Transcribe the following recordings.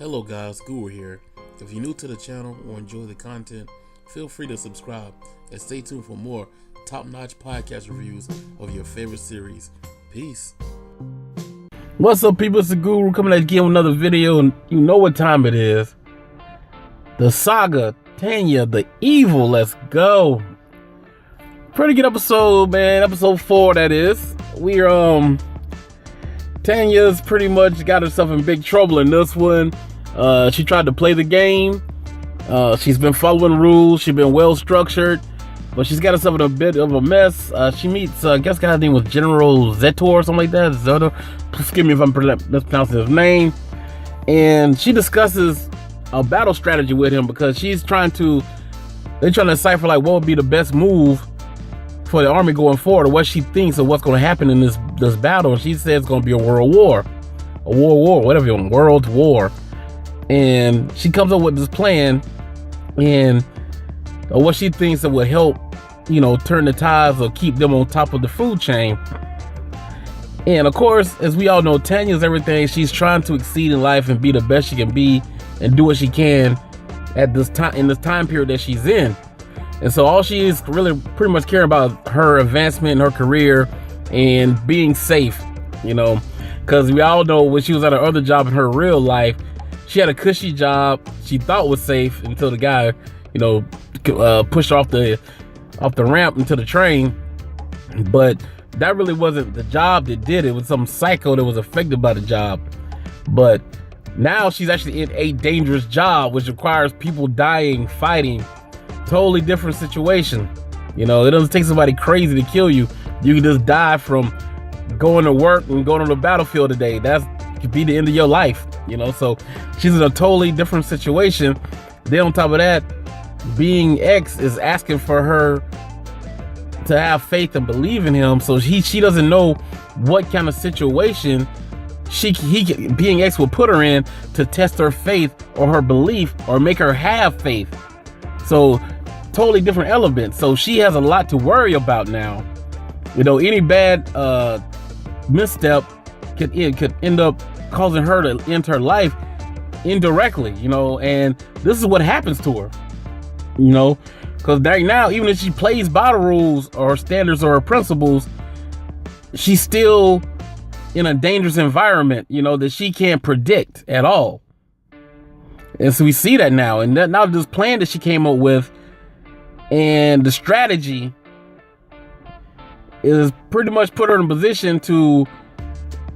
Hello guys, Guru here. If you're new to the channel or enjoy the content, feel free to subscribe and stay tuned for more top-notch podcast reviews of your favorite series. Peace. What's up, people? It's the Guru coming at you with another video, and you know what time it is. The saga, Tanya, the evil, let's go. Pretty good episode, man. Episode 4, that is. Tanya's pretty much got herself in big trouble in this one. She tried to play the game. She's been following rules. She's been well structured, but she's got herself in a bit of a mess. She meets, I guess, guy's name was General Zetor or something like that. Zetor. Excuse me if I'm mispronouncing his name. And she discusses a battle strategy with him because they're trying to decipher like what would be the best move for the army going forward, or what she thinks of what's going to happen in this battle. And she says it's going to be a world war, whatever you want, world war. And she comes up with this plan and what she thinks that would help, turn the tides or keep them on top of the food chain. And of course, as we all know, Tanya's everything. She's trying to exceed in life and be the best she can be and do what she can at this time, in this time period that she's in. And so all she is really pretty much caring about her advancement in her career and being safe, because we all know when she was at her other job in her real life, she had a cushy job she thought was safe until the guy, pushed her off the ramp into the train. But that really wasn't the job that did it. It was some psycho that was affected by the job. But now she's actually in a dangerous job, which requires people dying, fighting. Totally different situation. It doesn't take somebody crazy to kill you. You can just die from going to work and going on the battlefield today. That could be the end of your life. So she's in a totally different situation. Then on top of that, being X is asking for her to have faith and believe in him. So she doesn't know what kind of situation being X will put her in to test her faith or her belief or make her have faith. So totally different elements. So she has a lot to worry about now. Any bad misstep could end up causing her to end her life indirectly, and this is what happens to her, because right now, even if she plays by the rules or her standards or her principles, she's still in a dangerous environment, that she can't predict at all. And so we see that now, and now this plan that she came up with and the strategy is pretty much put her in a position to,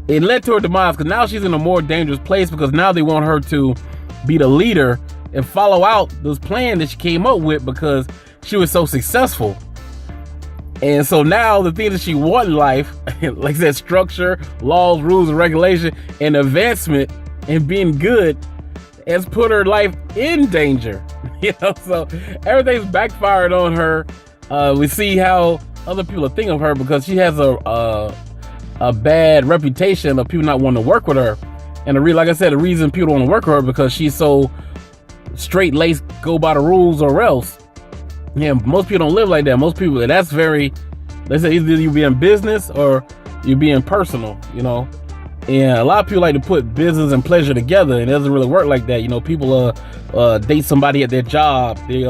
it led to her demise, because now she's in a more dangerous place, because now they want her to be the leader and follow out this plan that she came up with because she was so successful. And so now the things that she wants in life, like I said, structure, laws, rules, and regulation, and advancement, and being good, has put her life in danger. So everything's backfired on her. We see how other people are thinking of her, because she has a bad reputation of people not wanting to work with her. And like I said, the reason people don't want to work with her because she's so straight-laced, go by the rules or else. Yeah, most people don't live like that. Most people, they say either you be in business or you be in personal, And a lot of people like to put business and pleasure together, and it doesn't really work like that. People date somebody at their job. They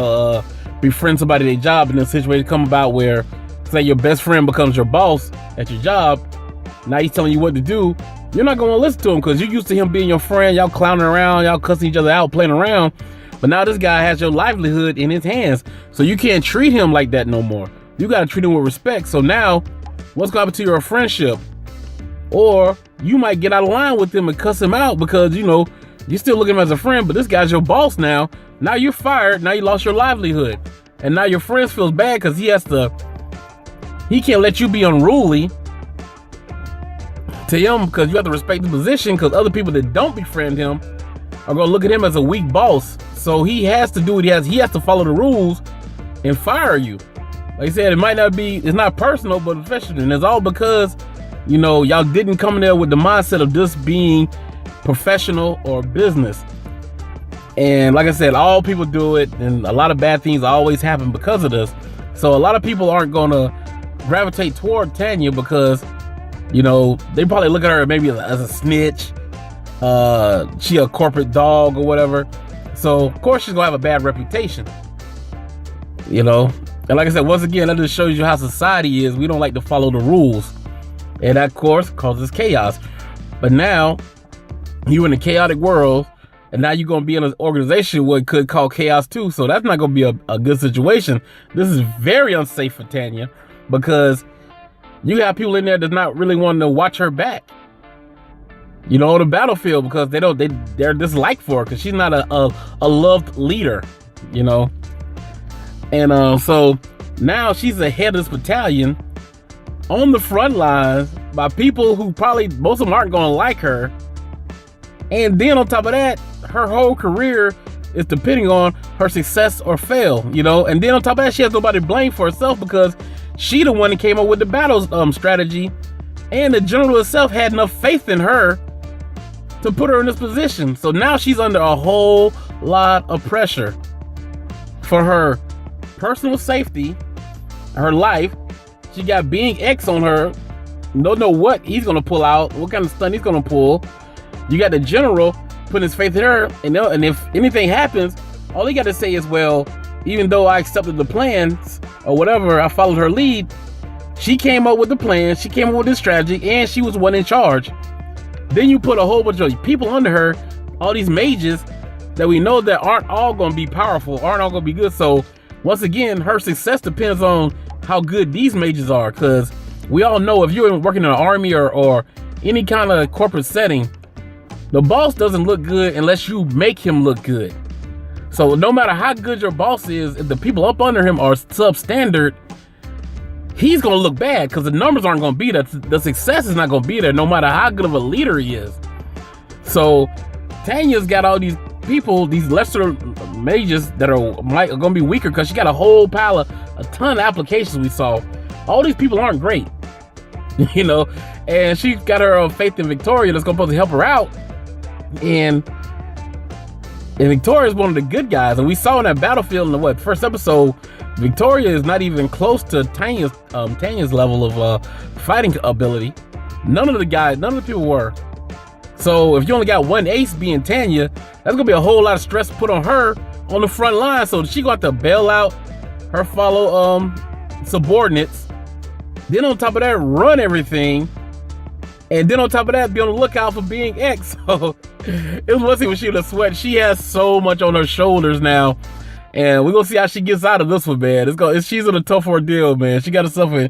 befriend somebody at their job, and the situation come about where, say, your best friend becomes your boss at your job. Now he's telling you what to do. You're not going to listen to him because you're used to him being your friend. Y'all clowning around, y'all cussing each other out, playing around. But now this guy has your livelihood in his hands, so you can't treat him like that no more. You got to treat him with respect. So now, what's going to happen to your friendship? Or you might get out of line with him and cuss him out because, you're still looking at him as a friend, but this guy's your boss now. Now you're fired. Now you lost your livelihood. And now your friend feels bad because he can't let you be unruly to him, because you have to respect the position, because other people that don't befriend him are going to look at him as a weak boss. So he has to do what he has to follow the rules and fire you. Like I said, it's not personal, but professional. And it's all because, y'all didn't come in there with the mindset of this being professional or business. And like I said, all people do it, and a lot of bad things always happen because of this. So a lot of people aren't going to gravitate toward Tanya because, they probably look at her maybe as a snitch, She a corporate dog or whatever. So of course she's gonna have a bad reputation. You know, and like I said, once again, that just shows you how society is. We don't like to follow the rules, and that of course causes chaos. But now you in a chaotic world, and now you're gonna be in an organization where it could cause chaos too. So that's not gonna be a good situation. This is very unsafe for Tanya, because you have people in there that's not really wanting to watch her back, you know, on the battlefield, because they're disliked for her because she's not a loved leader, you know. And so now she's the head of this battalion on the front lines by people who probably most of them aren't gonna like her. And then on top of that, her whole career is depending on her success or fail, you know. And then on top of that, she has nobody to blame for herself, because she the one that came up with the battle strategy, and the general herself had enough faith in her to put her in this position. So now she's under a whole lot of pressure for her personal safety, her life. She got Being X on her. Don't know what he's gonna pull out, what kind of stunt he's gonna pull. You got the general putting his faith in her, and if anything happens, all he got to say is, well, even though I accepted the plans or whatever, I followed her lead. She came up with the plan, she came up with this strategy, and she was one in charge. Then you put a whole bunch of people under her, all these mages that we know that aren't all going to be powerful, aren't all going to be good. So once again, her success depends on how good these mages are, because we all know if you're working in an army or any kind of corporate setting, the boss doesn't look good unless you make him look good. So no matter how good your boss is, if the people up under him are substandard, he's gonna look bad, because the numbers aren't gonna be there. The success is not gonna be there, no matter how good of a leader he is. So Tanya's got all these people, these lesser mages that are gonna be weaker, because she got a whole pile of a ton of applications we saw. All these people aren't great, you know, and she's got her faith in Victoria that's supposed to help her out. And Victoria is one of the good guys, and we saw in that battlefield in the first episode, Victoria is not even close to Tanya's level of fighting ability. None of the people were. So if you only got one ace being Tanya, that's gonna be a whole lot of stress put on her on the front line. So she gonna have to bail out her fellow subordinates. Then on top of that, run everything. And then on top of that, be on the lookout for Being X. So it was one thing when she was sweat. She has so much on her shoulders now, and we're gonna see how she gets out of this one, man. She's in a tough ordeal, man. She got herself in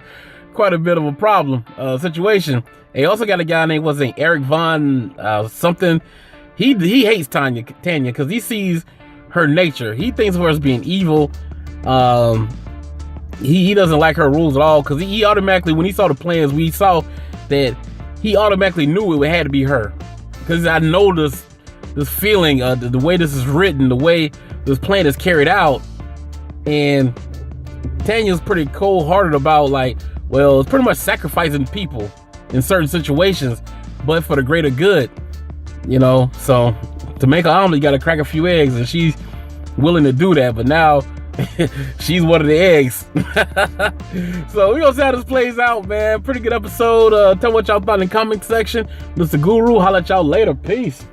quite a bit of a problem situation. And you also got a guy named Eric Von something. He hates Tanya because he sees her nature. He thinks of her as being evil. He doesn't like her rules at all, because he automatically, when he saw the plans, we saw that he automatically knew it had to be her, because I know this feeling, the way this is written, the way this plan is carried out. And Tanya's pretty cold-hearted about, like, well, it's pretty much sacrificing people in certain situations, but for the greater good, you know. So to make an omelet, you got to crack a few eggs, and she's willing to do that. But now she's one of the eggs. So we're gonna see how this plays out, man. Pretty good episode. Tell me what y'all thought in the comment section. Mr. Guru, holla at y'all later. Peace.